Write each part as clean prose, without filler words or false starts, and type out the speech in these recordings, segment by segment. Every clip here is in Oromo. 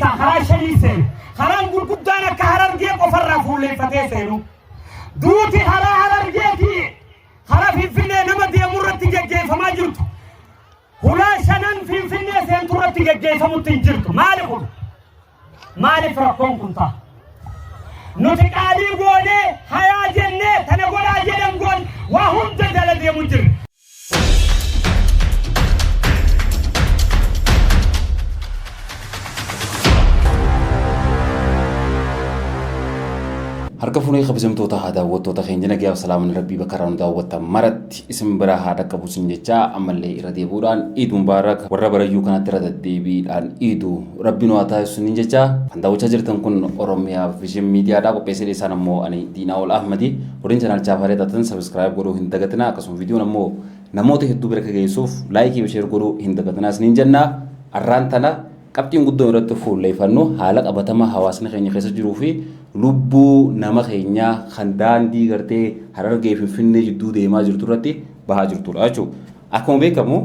isa karaa shanii seenu karaan gurguddaan akka Harargee qofarraa fuulleeffatee seenu duuti karaa Harargeeti karaa Finfinnee nama deemu irratti geggeeffamaa jirtu hulaa shanan Finfinnee seentu irratti geggeeffamutti hin jirtu maaliif rakkoon kun ta'a nuti qaalii goonee hayaa jennee tana godhaa jedhan goon waa hunda jala deemu jirra. harka funee kabajamtoota daawwattoota keenya nagaaf salaamun rabbii bakka raanu daawwattan maratti isin bira haadha qabusin jecha ammallee irra deebuudhaan Eid Mubaarak warra barayyuu kanatti irra deddeebiidhaan Eid rabbiin waa taasisuun jecha kan daawwachaa jirtan kun Oromiyaa Vision Miidiyaadhaa qopheessee isaan ammoo ani Diinaawol Ahmadi waliin channel chaafaalee taatan subscribe godhuu hin dagatinaa akkasuma viidiyoon ammoo namoota hedduu bira geessuuf laayikii fi sheer godhuu hin dagatinaa isiniin jenna arraan tana qabxiin guddoo irratti fuulleeffannu haala qabatama hawaasni keenya keessa jiruu fi lubbuu nama keenya kan daandii gartee Harargee Finfinnee jidduu deemaa jirtu irratti bahaa jirtudha jechuudha. Akkuma beekamu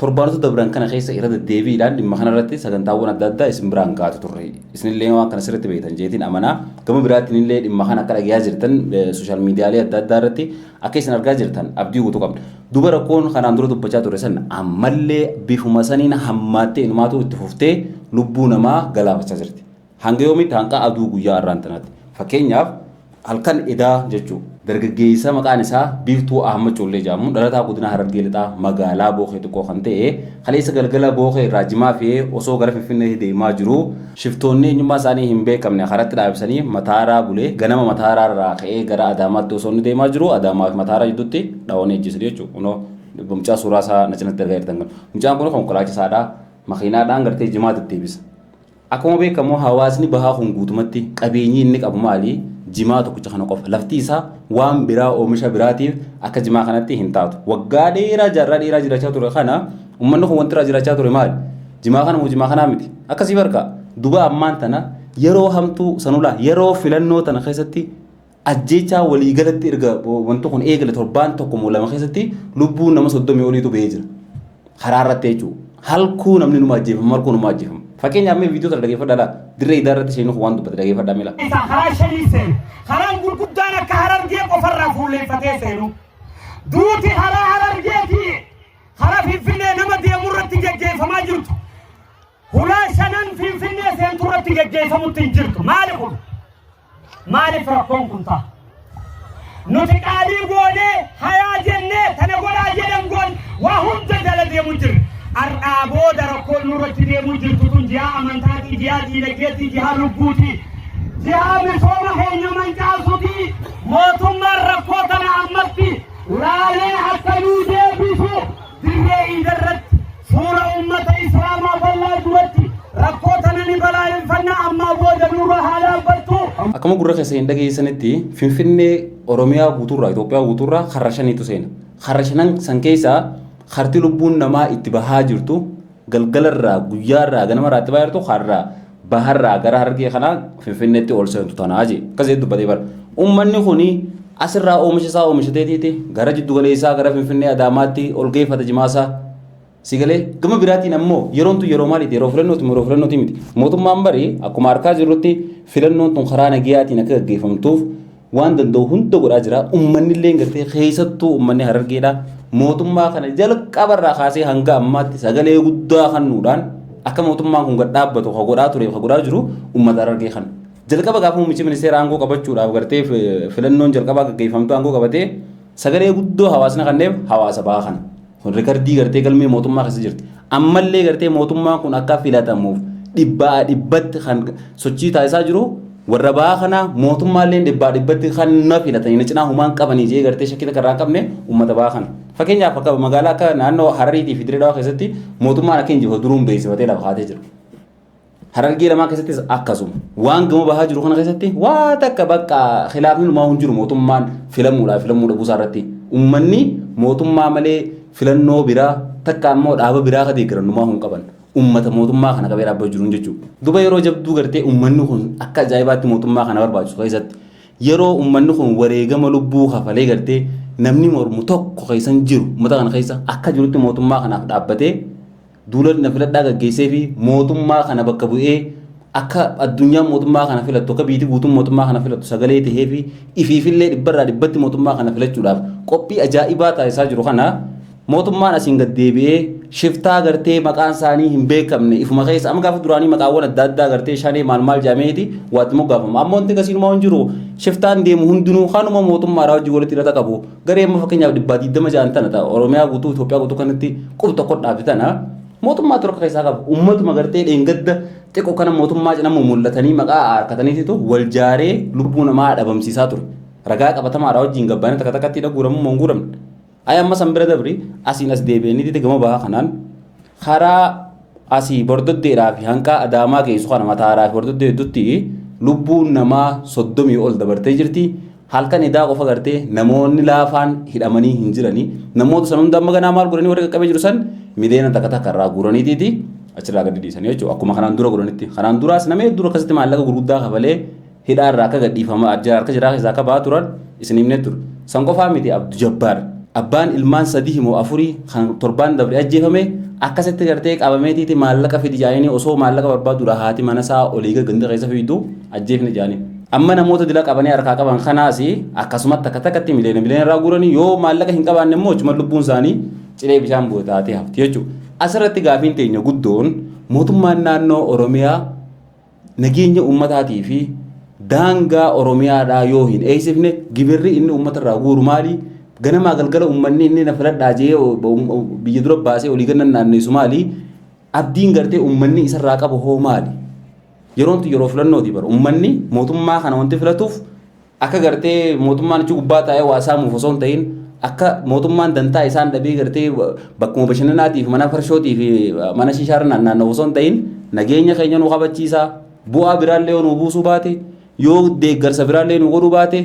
torbaanota dabran kana keessa irra deddeebiidhaan dhimma kana irratti sagantaawwan adda addaa isin biraan gaatu turre. Isinillee waan kana sirriitti beektan jeetiin amanaa gama biraattiin illee dhimma kana akka dhagayaa jirtan sooshaal miidiyaalee adda addaa irratti akka isin argaa jirtan abdii guutuu qabna. Duba rakkoon kanaan dura dubbachaa ture san ammallee bifuma saniin hammaattee inumaatu itti fuftee lubbuu namaa galaafachaa jirti. Hanga yoomitti hanqa aduu guyyaa arraan tanaatti. Fakkeenyaaf halkan edaa jechuudha. Dargaggeessa maqaan isaa Biiftuu Ahmad Collee jedhamu dhalataa godina Harargee lixaa magaalaa Booqee xiqqoo kan ta'e kaleessa galgala Booqee irraa jimaa fi osoo gara Finfinnee deemaa jiru shiftoonni eenyummaa isaanii hin beekamne karatti dhaabsanii mataaraa bulee ganama mataaraa irraa ka'ee gara Adaamaatti osoo inni deemaa jiru Adaamaa fi mataaraa jidduutti dhaawanii ejjisu jechuudha. Mucaa suuraa isaa nachinatti argaa jirtan. Mucaan kun konkolaachisaadhaa makiinaadhaan gartee jimaa deddeebisa. Akkuma beekamu hawaasni bahaa kun guutumatti qabeenyi inni qabu maali? Jimaa tokkicha kana qofa. Lafti isaa waan biraa oomisha biraatiif akka jimaa kanatti hin taatu. Waggaa dheeraa jaarraa dheeraa jiraachaa ture kana uummanni kun wanti irraa jiraachaa ture maali? Jimaa kana moo jimaa kanaa miti? Akkasii barka. Duba ammaan tana yeroo hamtuu sanulaa yeroo filannoo tana keessatti ajjeechaa waliigalatti erga wanti kun eegale torbaan tokko moo lama keessatti lubbuun nama 30 oliitu bahee jira. Karaa irratti jechuudha. Halkuu namni numa ajjeefama halkuu numa ajjeefama. Fakkeenyaaf mee viidiyoo tana dhageeffadhaa dirree idaarratti isheen waan dubbate dhageeffadhaa mila. Isa karaa shanii seenu karaan gurguddaan akka Harargee qofarraa fuulleeffatee seenu duuti karaa Harargeeti karaa Finfinnee nama deemu irratti geggeeffamaa jirtu hulaa shanan Finfinnee seentu irratti geggeeffamutti hin jirtu maaliif rakkoon kun ta'a nuti qaalii goonee hayaa jennee tana godhaa jedhan goon waa hunda jala deemu jirra. Ar'aabooda rakkoon nurratti deemuu jirtu tun jihaa amantaatii, jihaa diinagdeetii, jihaa lubbuutii, jihaa misooma keenya mancaasuutii mootummaan rakkoo tana ammatti laalee akka nuu deebisu dirree iidarratti suura uummata islaamaa bal'aa duratti rakkoo tana ni balaaleffannaa ammaa booda nurra haa dhaabbattu. Akkuma gurra keessa hin dhageessanitti Finfinnee Oromiyaa guutuurraa Itoophiyaa guutuurraa har'a shaniitu seena. Har'a shanan san keessaa harti lubbuun namaa itti bahaa jirtu galgalarraa guyyaarraa ganamarraa itti bahaa jirtu har'aa baharraa gara Harargee kanaa Finfinneetti ol seentu tanaa jee akkasii dubbatee bara. Uummanni kuni asirraa oomisha isaa oomishateetiiti gara jiddu galeessaa gara Finfinnee Adaamaatti ol geeffata jimaasaa. Sigalee gama biraatiin ammoo yeroon tun yeroo maaliiti yeroo filannooti miti. Mootummaan barii akkuma harkaa jirrutti filannoon tun karaa nagayaatiin akka gaggeeffamtuuf waan danda'u hunda godhaa jira. Uummanni illee gartee keessattuu uummanni Harargeedhaa mootummaa kana jalqabarraa kaasee hanga ammaatti sagalee guddaa kennuudhaan akka mootummaan kun gad dhaabbatu ka godhaa ture ka godhaa jiru uummata Harargee kana. Jalqaba gaafa muummichi ministeera aangoo qabachuudhaaf gartee filannoon jalqabaa gaggeeffamtu aangoo qabatee sagalee guddoo hawaasni kanneef hawaasa bahaa kana. Kun rikardii gartee galmee mootummaa keessa jirti. Ammallee gartee mootummaan kun akka filatamuuf dhibbatti kan sochii taasisaa jiru warra bahaa kana mootummaallee dhibbatti kan na filatanii cinaa humaan qabanii jee gartee shakkii takka irraa qabne uummata bahaa kana. Fakkeenyaaf akka magaalaa akka naannoo Harariitii fi Dirree Dhawaa keessatti mootummaan akka hin jiru duruun beeksifatee lafa kaatee jira. Harargee lamaa keessattis akkasuma waan gama bahaa jiru kana keessatti waa takka bakka khilaafni lumaa hin jiru mootummaan filamuudha buusaa irratti uummanni mootummaa malee filannoo biraa takka ammoo dhaaba biraa ka deeggarannumaa hin qaban. Ummata mootummaa kana qabee dhaabbachuu jiru jechuudha. Duba yeroo jabduu gartee uummanni kun akka ajaa'ibaatti mootummaa kana barbaachisu keessatti yeroo uummanni kun wareegama lubbuu kafalee gartee namni mormu tokko keessan jiru uummata kana keessa akka jirutti mootummaa kanaaf dhaabbatee duula na filadhaa gaggeessee fi mootummaa kana bakka bu'ee akka addunyaa mootummaa kana filattu akka biitii guutuun mootummaa kana filattu sagalee tahee fi ifiifillee dhibbarraa dhibbatti mootummaa kana filachuudhaaf qophii ajaa'ibaa taasisaa jiru kana mootummaan asiin gad deebi'ee shiftaa gartee maqaan isaanii hin beekamne ifuma keessa amma gaafa duraanii maqaawwan adda addaa gartee shanee maal jameeti waatti moggaafama amma wanti akkasiinumaa hin jiru shiftaan deemu hundinuu kanuma mootummaadhaa wajjin walitti hidhata qabu garee amma fakkeenyaaf 120 tana ta'a Oromiyaa guutuu Itoophiyaa guutuu kanatti qub tokko dhaabbatana mootummaa tokko keessaa qabu ummatuma gartee dheengadda xiqqoo kana mootummaa cinamu mul'atanii maqaa harkataniitu wal jaaree lubbuu namaa dhabamsiisaa ture ragaa qabatamaadhaa wajjin gabbaanii takka takkatti dhaguuramu monguuramne ayamma sambira dabri asiin as deebi'anii gama bahaa kanaan karaa asii bordoddeedhaa fi hanqaa adaamaa keessu kana mataaraa fi bordoddee hedduutti lubbuun namaa 30 ol dabartee jirti halkan idaa qofa gartee namoonni laafaan hidhamanii hin jiranii namoota san hunda amma ganaa maal godhanii warra qaqqabee jiru san mileena takka takka irraa guuraniitiiti achirraa gadi dhiisanii jechuudha akkuma kanaan dura godhanitti kanaan duraas nama hedduu akkasitti maallaqa gurguddaa kafalee hidhaa irraa akka gadhiifama harka jiraa keessaa akka ba'aa turan isin himne ture san qofaa miti Abdu Jabbaar abbaan ilmaan 3 moo 4 kan torbaan dabre ajjeefame akkasitti gartee qabameetiiti maallaqa fidi jaayanii osoo maallaqa barbaaduudha haati mana isaa oliiga ganda keessa fiidu ajjeefne jaanii amma namoota dila qabanii harkaa qaban kanaas akkasumatti akka takkatti mileena irraa guuranii yoo maallaqa hin qabaanne immoo cuma lubbuun isaanii cilee bishaan buutaatee hafti jechuudha asirratti gaafiin teenya guddoon mootummaan naannoo Oromiyaa nageenya ummataatii fi daangaa Oromiyaadhaa yoo hin eegsifne gibirri inni uummatarraa guuru maali ganama galgala ummanni inni na filadhaa jee biyya dura baasee olii gannan naanneessu maali abdiin gartee ummanni isarraa qabu hoo maali yeroo filannooti bara ummanni mootummaa kana wanti filatuuf akka gartee mootummaan achi gubbaa taa'ee waa saamuuf osoo hin ta'in akka mootummaan dantaa isaan dhabee gartee bakkuma bashannanaatiif mana farshootii fi mana shishaara naanna'u osoo hin ta'in nageenya keenya nu qabachiisaa bu'aa biraallee nu buusuu baate yoo deeggarsa biraallee nu godhuu baate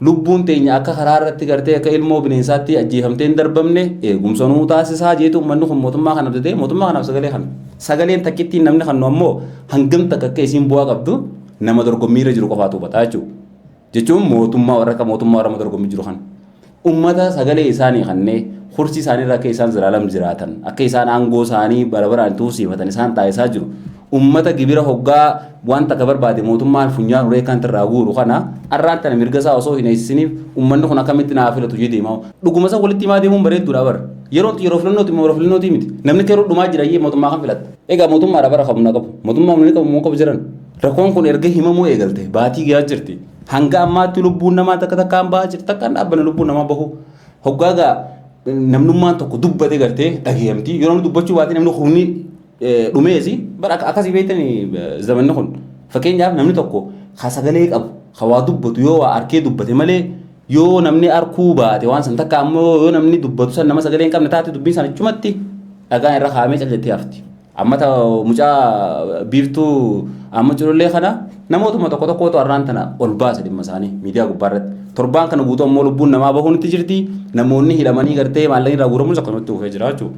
lubbuun teenya akka karaa irratti gartee akka ilmoo bineensaatti ajjeefamtee hin darbamne eegumsa nuu taasisaa jeetu uummanni kun mootummaa kana abdatee mootummaa kanaaf sagaleen takkittiin namni kannu ammoo hangam takka akka isiin bu'aa qabdu nama dorgommiirra jiru qofaatu hubataa jechuun mootummaa warra dorgommii jiru kan ummata sagalee isaanii kannee kursii isaanii irra akka isaan ziraalam jiraatan akka isaan aangoo isaanii barabaraan tuusiifatan isaan taasisaa jiru ummata gibira hoggaa waan takka barbaade mootummaan funyaan uree kan irraa guuru kana arraan tana mirga isaa osoo hin eegsisiniif ummanni kun akkamitti naa filatu jedhee deemaa dhuguma isaa walitti himaa deemuun bareedduudha bara yeroo filannooti miti namni keroo dhumaa jira iyyee mootummaa kan filatta egaa mootummaadha bara qabna qabu mootummaa humni qabu moo qabu jiran rakkoon kun erga himamuu eegalte baatii gahaa jirti hanga ammaatti lubbuun namaa takka takkaan bahaa jirti takkaan dhaabbana lubbuun namaa bahu hoggaagaa namnummaan tokko dubbate gartee dhageeyamti yeroo dubbachuu baate namni humni dhumeesi bara akkasii beektanii zamanni kun fakkeenyaaf namni tokko ha sagalee qabu ha waa dubbatu yoo waa arkee dubbate malee yoo namni arkuu baate waan san takka ammoo yoo namni dubbatu san nama sagalee hin qabne taate dubbiin san achumatti dhagaan irra kaa'amee callettee hafti amma mucaa biiftuu amma culullee kana namootuma tokkotu arraan tana ol baasa dhimma isaanii miidiyaa gubbaarratti torbaan kana guutuu ammoo lubbuun namaa bahuun itti jirti namoonni hidhamanii gartee maallaqni irraa guuramuun akkanumatti dhufee jira jechuudha.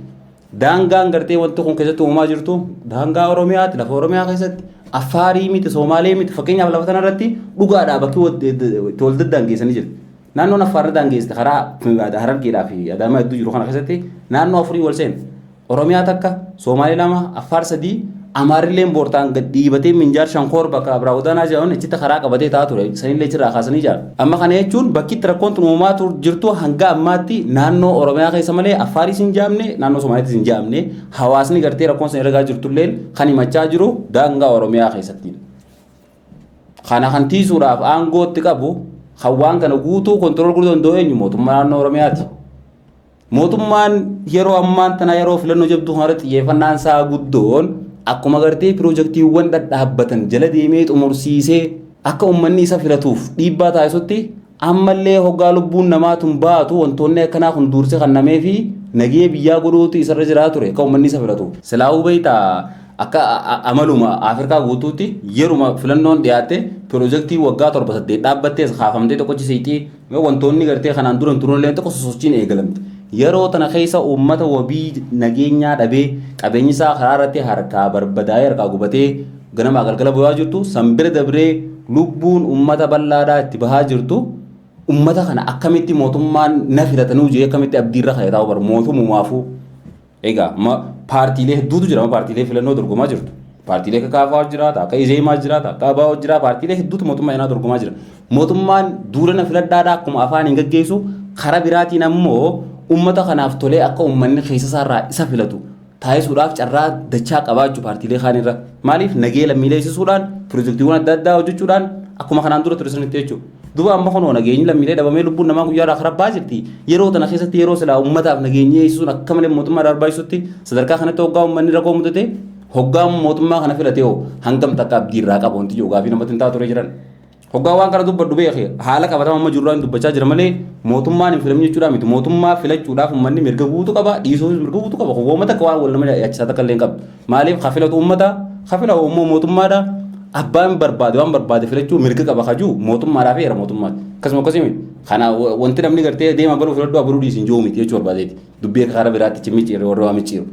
Daangaan gartee wanti kun keessatti uumamaa jirtu daangaa Oromiyaatti lafa Oromiyaa keessatti Affaarii miti Somaalee miti fakkeenyaaf lafa kanarratti dhugaadhaa bakki itti wal daddaangeessanii jiru. Naannoon Affaarri daangeessite karaa Harargeedhaa fi Adaamaa hedduu jiru kana keessatti naannoo 4 wal seenu Oromiyaa takka Somaalee 2 Affaar 3 Amaarilleen boortaan gad dhiibatee minjaar shankoor bakka biraa odaanaa jedhamuun achitti karaa qabatee taa'aa ture sanillee achirraa kaasanii jira. Amma kana jechuun bakki itti rakkoon uumamaa jirtu hanga ammaatti naannoo Oromiyaa keessa malee Affaaris hin jaamne naannoo Somaaleettis hin jaamne hawaasni gartee rakkoon san ergaa jirtullee kan himachaa jiru daangaa Oromiyaa keessatti. Kana kan tiisuudhaaf aangootti qabu hawaan kana guutuu kontirool godhuu danda'u eenyu mootummaa naannoo Oromiyaati. Mootummaan yeroo ammaan tana yeroo filannoo jabduu kanarratti xiyyeeffannaan isaa guddoon akkuma gartee piroojeektiiwwan dhadhaabbatan jala deemee xumursiisee akka uummanni isa filatuuf dhiibbaa taasisutti ammallee hoggaa lubbuun namaatuun baatu wantoonni akkanaa kun dursee kannamee fi nagee biyyaa godhuutu isarra jiraa ture akka uummanni isa filatuuf. Silaa'uu beektaa akka amaluma Afrikaa guutuutti yeruma filannoon dhiyaatte piroojeektii waggaa 7-8 dhaabbattee kaafamtee tokkochisiitii wantoonni gartee kanaan duran turuunillee tokko sosochiin eegalamte. Yeroo tana keessa uummata wabii nageenyaa dhabee qabeenyi isaa karaa irratti harkaa barbadaa'ee harkaa gubatee ganama galgala bu'aa jirtu sanbira dabree lubbuun uummata bal'aadhaa itti bahaa jirtu uummata kana akkamitti mootummaan na filatanii hojii akkamitti abdiirra ka'ee taa'u bara mootummaafuu egaa paartiilee hedduutu jira paartiilee filannoo dorgomaa jirtu Paartiilee akka kaafaa jiraata, akka izeemaa jiraata, akka abaa jira, paartiilee hedduutu mootummaa inaa dorgomaa jira. Mootummaan duulana filadhaadhaa akkuma afaan hin gaggeessu karaa biraatiin ammoo uummata kanaaf tolee akka uummanni keessa isaarraa isa filatu taasisuudhaaf carraa dachaa qabaachuu paartiilee kaanirra. Maaliif nagee lammiilee eegsisuudhaan pirojektiiwwan adda addaa hojjechuudhaan akkuma kanaan dura ture sanitti jechuudha. Duuba amma kunoo nageenyi lammiilee dhabamee lubbuun namaa guyyaadhaa karaa baa jirti. Yeroo tana keessatti yeroo silaa uummataaf nageenyi eegsisuun akka malee mootummaa barbaachisutti sadarkaa kanatti hoggaa uummanni rakkoo mudate hoggaa mootummaa kana filatee hangam takka abdii irraa qabu wanti joogaa fi namatti hin taatu ture jiran. Hoggaa waan kana dubbadhu beekee haala qabatama amma jirurraa dubbachaa jira malee mootummaan hin filamne jechuudha miti. Mootummaa filachuudhaaf uummanni mirga guutuu qaba, dhiisuufis mirga guutuu qaba. Uummata akka waan wal nama yaachisaa takka illee hin qabu. Maaliif hafilatu uummata hafila immoo mootummaadha. Abbaan barbaade waan barbaade filachuu mirga qaba kajuu mootummaadhaaf heera mootummaati. Akkasuma akkasii kana wanti namni gartee deema baruu filadhu aburuu dhiisin jiru miti jechuu barbaadeeti. Dubbii akka karaa biraatti cimmichiire warra waa micciiru.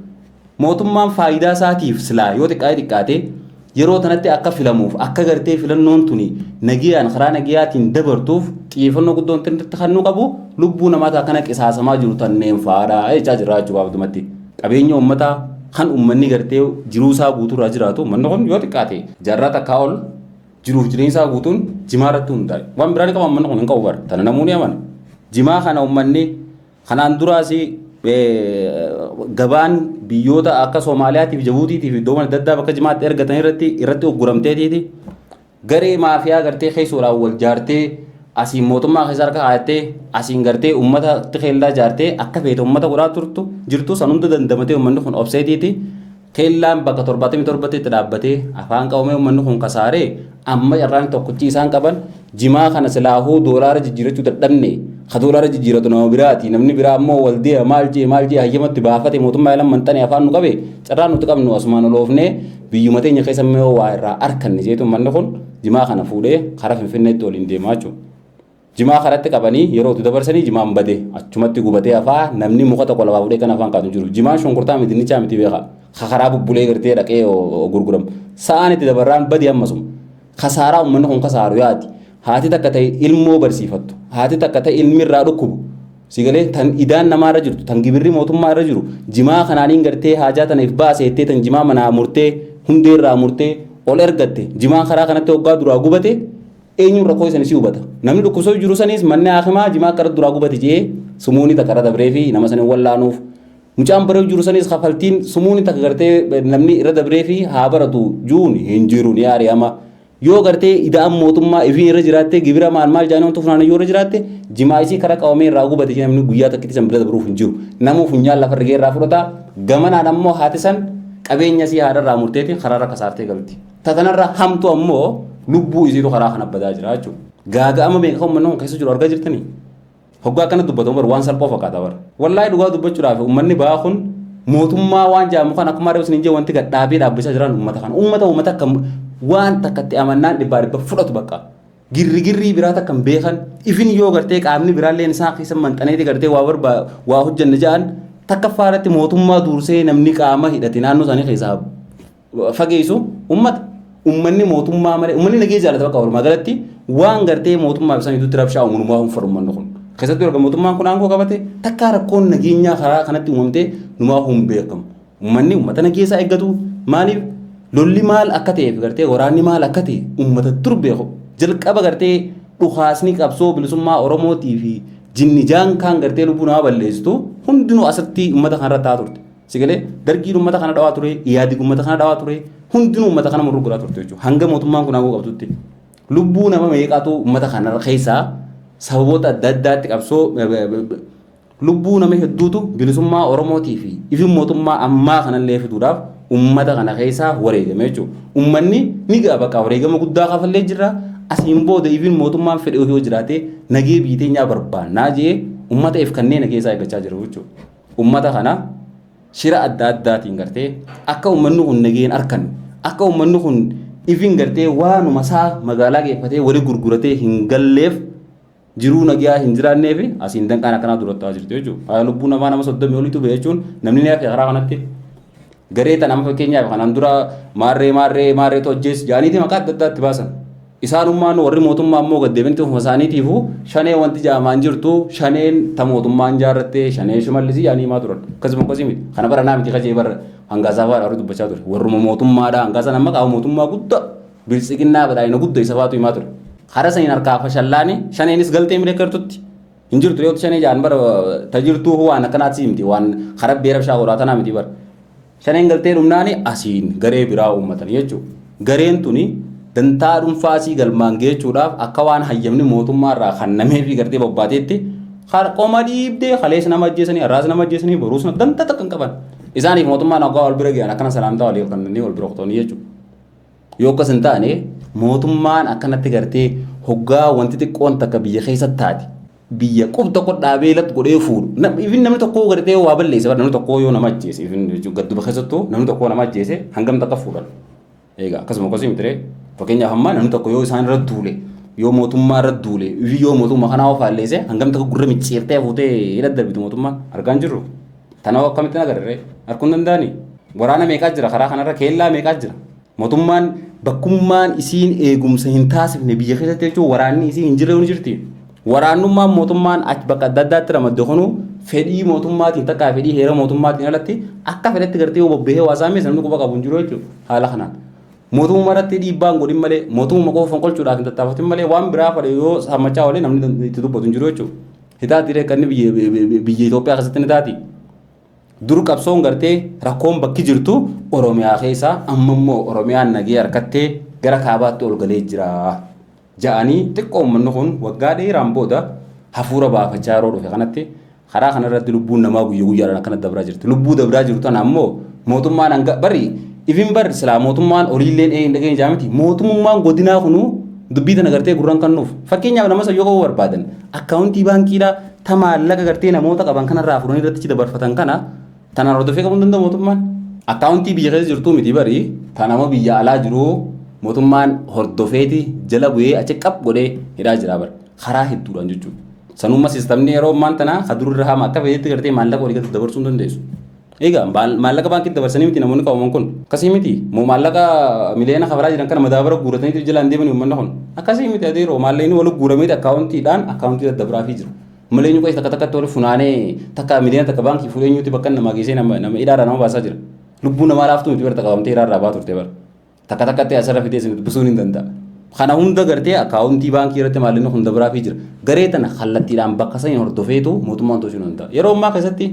Mootummaan faayidaa isaatiif silaa yoo xiqqaate yeroo tanatti akka filamuuf akka gartee filannoon tuni nagiyaan karaa nagiyaatiin dabartuuf xiyyeeffannoo guddoon irratti kannuu qabu lubbuu namaata akkana qisaasamaa jiru tanneen faadhaa jechaa jira jechuudha abdumatti. Qabeenya uummataa kan uummanni gartee jiruu isaa guutuurraa jiraatu uummanni kun yoo xiqqaate jaarraa takkaa ol jiruuf jireenya isaa guutuun jimaa irratti hundaa'e. Waan biraan qaban uummanni kun hin qabu bara. Tana namoonni amana. Jimaa kana uummanni kanaan duraas gabaan biyyoota akka Somaaliyaatiif Jabuutiitiif iddoowwan adda addaa bakka jimaatti ergatan irratti ugguramteetiiti garee maafiyaa gartee keessoodhaan wal jaartee asiin mootummaa keessa harka kaa'attee asiin gartee uummata keellaa jaartee akka feete uummata godhaa jirtu san hunda dandamatee uummanni kun obseetiiti keellaan bakka 77 itti dhaabbatee afaan qabamee uummanni kun kasaaree amma carraan tokkichi isaan qaban jimaa kana silaahuu doolaara jijjiirachuu dadhabne ka doolaara jijjiiratu nama biraati namni biraa ammoo wal deema maal jee hayyamatti baafate mootummaa ilan manxanee afaan nu qabe carraan nuti qabnu asumaan oloofnee biyyuma teenya keessa immoo waa irraa arkanne jeetu uummanni kun jimaa kana fuudhee karaa Finfinneetti waliin deemaa jechuudha. Jimaa karatti qabanii yeroo itti dabarsanii jimaan bade achumatti gubatee afaa namni muka tokko lafaa fuudhee kan afaan qaatu jiru. Jimaan shonkortaa miti dinnichaa miti beeka. Karaa bubbulee gartee dhaqee gurguramu. Sa'aan itti dabarraan badi ammasuma. Kasaaraa uummanni kun kasaaru yaati. Haati takka ta'e ilmoo barsiifattu. Haati takka ta'e ilmi irraa dhukkubu. Sigalee tan idaan namaarra jirtu tan gibirri mootummaa irra jiru. Jimaa kanaaniin gartee haajaa tanaaf baaseettee tan jimaa manaa murtee hundee irraa murtee ol ergatte. Jimaan karaa kanatti hoggaa duraa gubate eenyuun rakkoo isaanii si hubata. Namni dhukkubsoo jiru sanis manni hakimaa jimaa karaa duraa gubate jee sumuunii takka irra dabree fi nama sanin wallaanuuf. Mucaan baree jiru sanis kafaltiin sumuunii takka gartee namni irra dabree fi haa baratu juun hin jiru ni ari'ama. Yoo gartee ida'an mootummaa ifiin irra jiraatte gibira maal jaanee tufnaan yoo irra jiraatte jimaa isii karaa qabamee irraa gubate jee namni guyyaa takkitti san bira dabruuf hin jiru. Namuu funyaan lafa rigee irraa fudhata. Gamanaan ammoo haati san qabeenya isii haadha irraa murteetiin karaa irra kasaartee galti. Tatanarra hamtu ammoo lubbuu isiitu karaa kana badaa jira jechuudha. Gaaga'ama meeqa uummanni kun keessa jiru argaa jirtanii? Hoggaa akkana dubbatamu bar waan salphoo fakkaata bar. Wallaahi dhugaa dubbachuudhaaf uummanni ba'aa kun mootummaa waan jaamu kan akkuma reefu sin jee wanti gad dhaabee dhaabbachaa jiran uummata kana. Uummata akka waan takkatti amannaan dhibbaa fudhatu bakka. Girri biraa takka hin beekan ifin yoo gartee qaamni biraalleen isaa keessa manxaneeti gartee waa hojjanne ja'an takka faaratti mootummaa dursee namni qaama hidhate naannoo isaanii keessaa fageessu uummata. Uummanni mootummaa malee uummanni nagee jaalata bakka walumaa galatti waan gartee mootummaa ibsan itti rabshaa uumamaa hin farmannu kun keessatti erga mootummaan kun aangoo qabate takka rakkoon nageenyaa karaa kanatti uumamtee numaa hin beekamu. Uummanni uummata nageessaa eeggatu maaliif lolli maal akka ta'eef gartee waraanni maal akka ta'e uummata turbeeku jalqaba gartee dhukaasni qabsoo bilisummaa Oromootii fi jinni jaankaan gartee lubbuu namaa balleessitu hundinuu asirratti uummata kanarra taa'aa turte. Sigalee dargiin uummata kana dhawaa ture yaadii uummata kana dhawaa ture hundinuu uummata kana muruu godhaa turte jechuudha. Hanga mootummaan kun aangoo qabatutti lubbuu nama meeqaatu uummata kana keessaa sababoota adda addaatti qabsoo lubbuu nama hedduutu bilisummaa Oromootii fi ifin mootummaa ammaa kanallee fiduudhaaf uummata kana keessaa wareegame jechuudha. Uummanni ni ga'a bakka wareegama guddaa kafallee jira. Asiin booda ifin mootummaan fedhe yoo jiraate nagee biiteenyaa barbaannaa jee uummata if kanneen keessaa eeggachaa jiru jechuudha. Uummata kana shira adda addaatiin gartee akka uummanni kun nageen arkan akka uummanni kun ifin gartee waanuma isaa magaalaa geeffatee walii gurguratee hin galleef jiruu nagaa hin jiraanneef asiin danqaan akkanaa durattaa jirti jechuudha. Lubbuu namaa nama 30 oliitu ba'e jechuun namni ni hafe karaa kanatti garee tan amma fakkeenyaaf kanaan dura maarree tojjees jaaniitii maqaa adda addaatti baasan isaanummaan warri mootummaa ammoo gaddeebinti ofuma isaaniitiifu shanee wanti jaamaan jirtu shaneen ta mootummaan jaarrattee shanee shimallisii yaanii himaa turan akkasuma akkasii miti kana bara naa miti kajee bara hangaasaa fa'aadha warri dubbachaa ture warruma mootummaadha hangaasa nama qaama mootummaa guddaa bilisiqinnaa badhaadhina guddaa isa faatu himaa ture hara saniin harkaa fashallaani shaneenis galtee miidhaggartutti hin jirtu yoo shanee jaan bara tajirtuu waan akkanaati miti waan hara beera bishaa godhaatanaa miti bara shaneen galtee dhumnaani asiin garee biraa uummatan jechuudha gareen tuni dantaa dhuunfaasii galmaan geechuudhaaf akka waan hayyamni mootummaa irraa kannamee fi gartee bobbaateetti qoma dhiibdee kalees nama ajjeesanii har'aas nama ajjeesanii boruus dantaa takka hin qaban isaaniif mootummaan hoggaa wal bira ga'an akkana salaamtaa walii kannanii wal bira qotoonii jechuudha yoo akkas hin taane mootummaan akkanatti gartee hoggaa wanti xiqqoon takka biyya keessatti taate biyya qub tokko dhaabee latti godhee fuudhu ifin namni tokko gartee waa balleessa namni tokko yoo nama ajjeese ifin gadduba keessattuu namni tokko nama ajjeese hangam takka fuudhan egaa akkasuma akkasii mitiree fakkeenyaaf ammaa namni tokko yoo isaan irratti duule yoo mootummaa irratti duule yoo mootummaa kanaa ofaalleesse hangam takka gurra micciirtee fuutee hidha darbitu mootummaan argaa hin jirru tanaa akkamitti agarree arguun danda'anii waraana meeqaa jira karaa kanarra keellaa meeqaa jira mootummaan bakkummaan isiin eegumsa hin taasifne biyya keessatti jechuun waraanni isii hin jirre ni jirti waraannummaan mootummaan bakka adda addaatti ramadde kunu fedhii mootummaatiin takkaa fedhii heera mootummaatiin alatti akka fedhetti gartee yoo bobbahee waasaa meeshaa namni quba qabu hin jiru jechuudha haala kanaan mootummaa irratti dhiibbaan godhin malee mootummaa qofa fonqolchuudhaaf hin tattaafatin malee waan biraa fadhe yoo sammachaa olee namni itti dubbatu hin jiru jechuudha hitaati reekkanni biyya Itoophiyaa keessatti ni taati dur qabsoon gartee rakkoon bakki jirtu Oromiyaa keessaa amma immoo Oromiyaan nagee harkattee gara kaabaatti ol galee jira ja'anii xiqqoo uummanni kun waggaa dheeraan booda hafuura baafachaa yeroo dhufe kanatti karaa kanarratti lubbuun namaa guyyaa guyyaadhaan akkanatti dabraa jirti lubbuu dabraa jirtu tana ammoo mootummaan hanga bari ifin bar silaa mootummaan horiilleen hin dhageenye jaamiti mootummaan godinaa kunu dubbii tana gartee gurran kannuuf fakkeenyaaf nama sayyoo qabu barbaadan akkaawuntii baankiidhaa ta maallaqa gartee namoota qaban kanarraa fuudhanii irratti dabarfatan kana tanaan hordofee qabuu danda'u mootummaan akkaawuntii biyya keessa jirtuu miti bari ta nama biyya alaa jiru mootummaan hordofeeti jala bu'ee achi qab godhee hidhaa jira bar karaa hedduudhaan jechuudha sanummaa siistamni yeroo ammaan tana kadurra haama akka fedhetti gartee maallaqa walii galatti dabarsuu hin dandeessu. Egaa maallaqa baankii dabarsanii miti namoonni qabaman kun akkasii miti moo maallaqa miliyoona kafaraa jiran kana madaabara guuratanii jalaan deemanii uummanni kun akkasii miti adeeroo maallaqni wal guuramee akkaawuntiidhaan akkaawuntii daddabaraafii jira malee nyuqa takka takkatti wal funaanee takka miliyoona takka baankii fuudhee nyuuti bakka namaa geessee nama hidhaadhaa nama baasaa jira lubbuu namaa laaftuu miti barta qabamtee hidhaadhaa baa turte bara takka takkatti asirra fidee isin dubbisuun hin danda'a. Kana hunda gartee akkaawuntii baankii irratti maallaqni hunda biraafii jira garee tana kallattiidhaan bakka saniin hordofeetu mootummaan to'achuu danda'a yeroo ammaa keessatti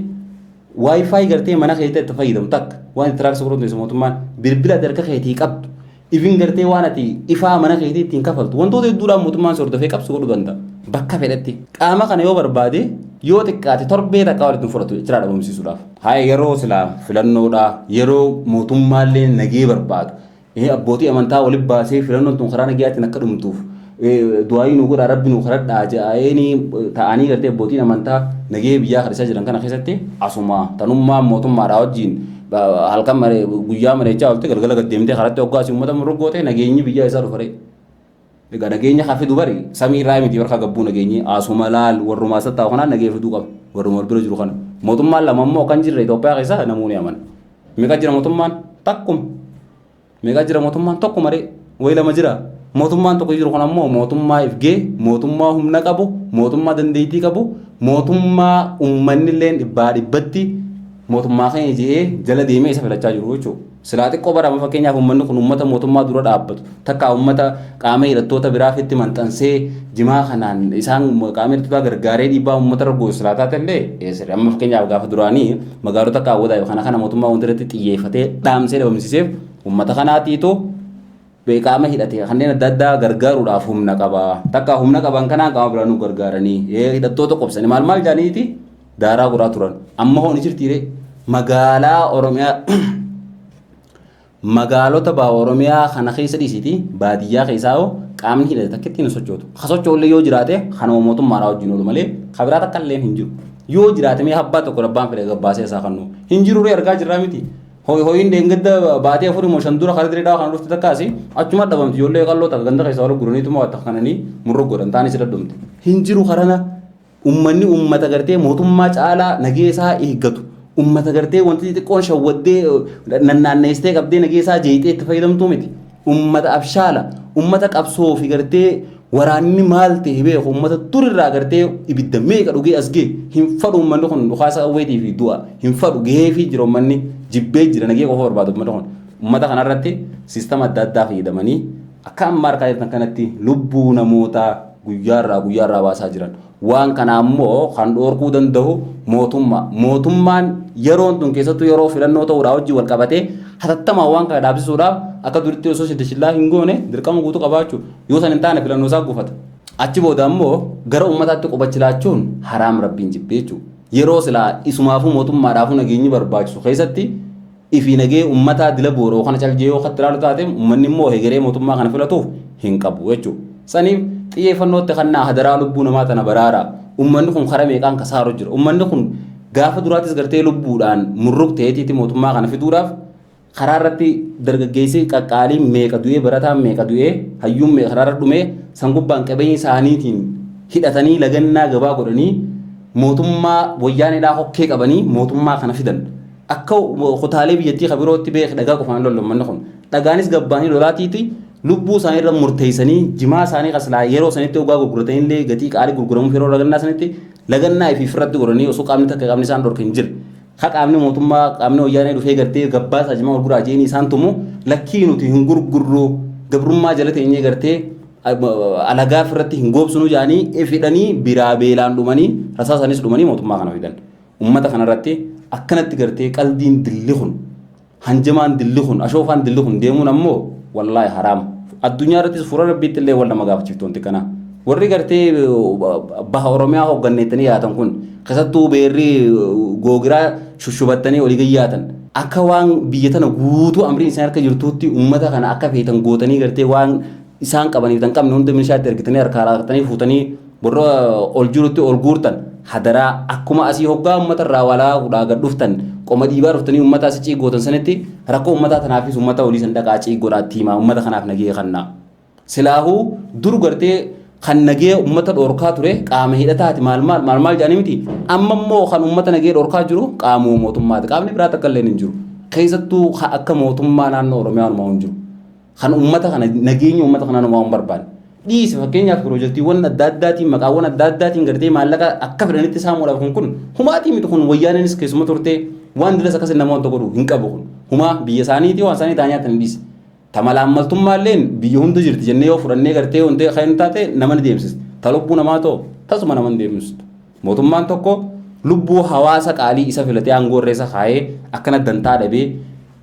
Wi-Fi gartee mana keetii itti fayyadamu takka waan itti raaksa godhatu mootummaan bilbila darga keetii qabdu ifin gartee waan ati ifaa mana keetii ittiin kafaltu wantoota hedduudhaan mootummaan si hordofee qabsu godhuu danda'a bakka fedhetti qaama kana yoo barbaade yoo xiqqaate torbee takka walitti fudhatu jira dhabamsiisuudhaaf haa yeroo silaa filannoodha yeroo mootummaallee nagee barbaadu abbootii amantaa walitti baasee filannoon tun karaa nagayaatiin akka dhumtuuf du'aayi nu godha rabbi nu kadhadhaa jedhanii ta'anii gartee abbootiin amantaa nagee biyyaa kadhisaa jiran kana keessatti asuma tanummaa mootummaadhaa wajjin halkan guyyaa mareechaa olti galgala gaddeemtee karatti hoggaasii uummata murgootee nageenyi biyyaa isaa dhufare. Egaa nageenya haa fidu bari samii irraa miti warra gabbuu nageenyi asuma laal warrumaa sattaa'u kanaan nagee fiduu qaba warruma bira jiru kana mootummaan lama immoo kan jirre Itoophiyaa keessa namoonni amana. Meeqa jira mootummaan takkuma meeqa jira mootummaan tokko maree wayi lama jira. Mootummaan tokko jiru kun ammoo mootummaa ifgee mootummaa humna qabu mootummaa dandeettii qabu mootummaa uummanni illee dhibbaa dhibbatti mootummaa keenya jedhee jala deemee isa filachaa jiru jechuudha. Silaa xiqqoo barama fakkeenyaaf uummanni kun uummata mootummaa dura dhaabbatu takka uummata qaama hidhattoota biraafitti maxxansee jimaa kanaan isaan qaama hidhattoota gargaaree dhiibbaa uummata raggoo silaa taatellee amma fakkeenyaaf gaafa duraanii magaalota kaawwataa kana mootummaa wanti irratti xiyyeeffatee dhaamsee dhabamsiiseef uummata kanaatiitoo qaama hidhatee kanneen adda addaa gargaaruudhaaf humna qaba takka humna qaban kanaan qaama biraan nu gargaaranii hidhattoota qobsanii maal jaaniiti daaraa goraa turan amma hooni jirtiire magaalaa Oromiyaa magaalota baa Oromiyaa kana keessa dhiisiti baadiyyaa keessaa qaamni hidhate takka ittiin sochootu sochoollee yoo jiraate kanuma mootummaadhaa wajjin oolu malee kabiraa takka illee hin jiru yoo jiraate mee abbaa tokko rabbaan fedhe gabbaasee isaa kannu hin jiru argaa jirraa miti. Hoyin dengedda baatee afurii moo shan dura karaa diriiraa kan dhufte takkaasi achuma dhabamti ijoollee qalloo takka ganda keessa wal guraniitu moo takka kananii murroo godhan taanii si dadhabamte hin jiru karana ummanni ummata gartee mootummaa caalaa nagee isaa eeggatu ummata gartee wanti xiqqoon shawwaddee nannaanneessitee qabdee nagee isaa jeeqee itti fayyadamtuu miti ummata abshaala ummata qabsoo fi gartee waraanni maal ta'e beeku ummata turirraa gartee ibidda meeqa dhugee as gee hin fadhu ummanni kun dhukaasa qawweetii fi du'a hin fadhu gahee fi jira ummanni jibbee jira nagee qofa barbaadu ummanni kun ummata kanarratti siistama adda addaa fayyadamanii akka amma harkaa jirtan kanatti lubbuu namoota guyyaarraa baasaa jiran waan kana ammoo kan dhoorkuu danda'u mootummaan yeroon tun keessattuu yeroo filannoo ta'uudhaa hojii wal qabatee hatattamaa waan kana dhaabsisuudhaaf akka duritti osoo shidda hin goone dirqama guutuu qabaachuu yoo san hin taane filannoo isaa gufata achi booda ammoo gara ummataatti qubachilaachuun haraam rabbiin jibbee jechuudha yeroo silaa isumaafuu mootummaadhaafuu nageenyi barbaachisu keessatti ifi nagee ummataa dila booroo kana caljee yoo kattiraalu taate ummanni immoo hegeree mootummaa kana filatuuf hin qabu jechuudha saniif xiyyeeffannootti kannaa hadaraa lubbuu namaa tana baraara ummanni kun karaa meeqaan kasaaroo jira ummanni kun gaafa duraattis gartee lubbuudhaan murruq ta'eetiiti mootummaa kana fiduudhaaf karaa irratti dargaggeessi qaqqaalii meeqa du'ee barataan meeqa du'ee hayyuun meeqa karaa irra dhumee sangubbaan qabeenya isaaniitiin hidhatanii lagannaa gabaa godhanii mootummaa wayyaaneedhaa hokkee qabanii mootummaa kana fidan akka kutaalee biyyattii kabirootti beek dhagaa qofaan lollu ummanni kun dhagaanis gabbaanii lolaatiiti lubbuu isaanii irra murteessanii jimaa isaanii qaslaa yeroo sanitti ogaa gurguratanii illee gatii qaalii gurguramuuf yeroo lagannaa sanitti lagannaa ifi firratti godhanii osoo qaamni takka qaamni isaan dhorkan jira ka qaamni mootummaa qaamni wayyaanee dhufee gartee gabbaa isaa jimaa gurguraa jeeni isaan tumu lakkii nuti hin gurgurru gabrummaa jala teenyee gartee alagaa firratti hin goobsunu jaanii fidhanii biraa beelaan dhumanii rasaa isaaniis dhumanii mootummaa kana fidan ummata kanarratti akkanatti gartee qaldiin dilli kun hanjamaan dilli kun ashoofaan dilli kun deemuun ammoo wallaahi haraam addunyaa irrattis fuula rabbiitti illee wal nama gaafachiftoonti kana warri gartee baha oromiyaa hoogganneettanii yaatan kun keessattuu beerri googiraa shushubattanii olii gayyaatan akka waan biyya tana guutuu amriin isaan harka jirtuutti ummata kana akka feetan gootanii gartee waan isaan qabaniif tan qabne hunda milishaatti ergitanii harkaa raaqatanii fuutanii borra ol jirutti ol guurtan hadaraa akkuma asii hoggaa ummata irraa walaa gad dhuftan qoma dhiibaa dhuftanii ummata asii ciigootan sanitti rakkoo ummataa tanaafis ummata olii san dhaqaa ciigoodhaatti himaa ummata kanaaf nagee kannaa silaahuu dur gartee kan nagee ummata dhorkaa ture qaama hidhataati maal jedhanii miti amma immoo kan ummata nagee dhorkaa jiru qaamuu mootummaati qaamni biraa takka illee hin jiru keessattuu akka mootummaa naannoo oromiyaa numaa hin jiru kan ummata kana nageenya ummata kana numaa hin barbaanne dhiisi fakkeenyaaf piroojeektiiwwan adda addaatiin maqaawwan adda addaatiin gartee maallaqa akka fedhanitti saamuudhaaf kun humaatii miti kun wayyaaneenis keessuma turte waan dilas akkas nama wanta godhu hin qabu kun humaa biyya isaaniitii waan isaanii taa nyaatan dhiisi tamalaammaltummaalleen biyya hunda jirti jennee yoo fudhannee gartee hundi kan taate nama ni deemsista ta lubbuu namaa ta'u tasuma nama ni deemsistu mootummaan tokko lubbuu hawaasa qaalii isa filatee aangoo irreessa kaayee akkana dantaa dhabee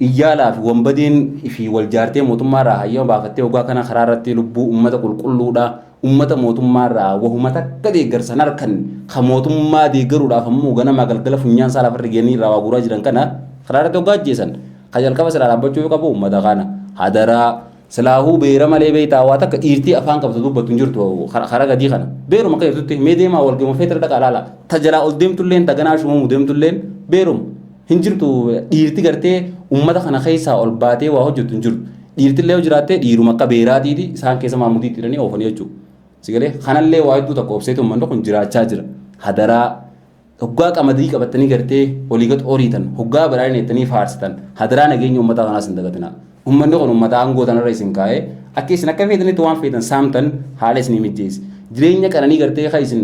iyyaalaa fi wambadeen fi wal jaartee mootummaa irraa hayyama baafattee waggaa kana karaa irratti lubbuu ummata qulqulluudha ummata mootummaa irraa wahumata akka deeggarsan harkan ka mootummaa deeggaruudhaaf ammoo ganama galgala funyaan isaa lafarra geenii irraa waa guuraa jiran kana karaa irratti waggaa ajjeesan ka jalqaba silaa dhaabbachuu qabu ummata kana hadaraa silaahuu beera malee beeytaa waa takka dhiirtii afaan qabatu dubbattu hin jirtu karaa gadii kana beeruma akka jirtutti mee deemaa wal gamoo feetira dhaqa alaala tajalaa ol deemtulleen taganaa shumamu deemtulleen beeruma hin jirtu dhiirti gartee ummata kana keessaa ol baatee waa hojjettu hin jirtu dhiirtillee jiraattee dhiiruma akka beeraatiiti isaan keessa maamutiitti hidhanii oofanii jechuudha sigalee kanallee waa hedduu tokko obseetu uummanni kun jiraachaa jira hadaraa hoggaa qamadii qabatanii gartee olii gad oriitan hoggaa badhaadhina jettanii faarsitan hadaraa nageenya ummata kanaas hin dagatina uummanni kun ummata aangoo tanarra isin kaa'ee akka isin akka feetanitti waan feetan saamtan haala isinii mijjeessi jireenya qananii gartee ka isin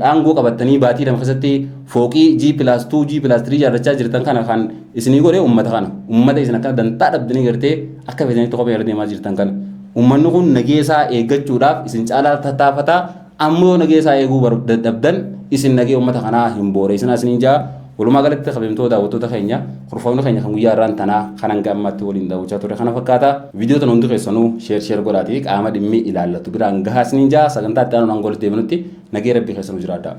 aangoo qabatanii baatii lama keessatti fooqii G+2 G+3 ijaarrachaa jirtan kana kan isinii godhee ummata kana ummata isin akka dantaa dhabdanii gartee akka feetanitti kophee irra deemaa jirtan kana uummanni kun nageessaa eeggachuudhaaf isin caalaa tattaafataa ammoo nageessaa eeguu dadhabdan isin nagee ummata kanaa hin booreessinaa isiniin jaa walumaa galatti kabajamtoota daawwattoota keenya kurfaawwan keenya kan guyyaa irraan tanaa kanan gammatti waliin daawwachaa ture kana fakkaata viidiyoo tan hundi keessanuu sheer godhaatii qaama dhimmi ilaallatu biraan gahaa isiniin jaa sagantaa itti aanuun angolitti deebinutti nagee rabbii keessanuu jiraadha.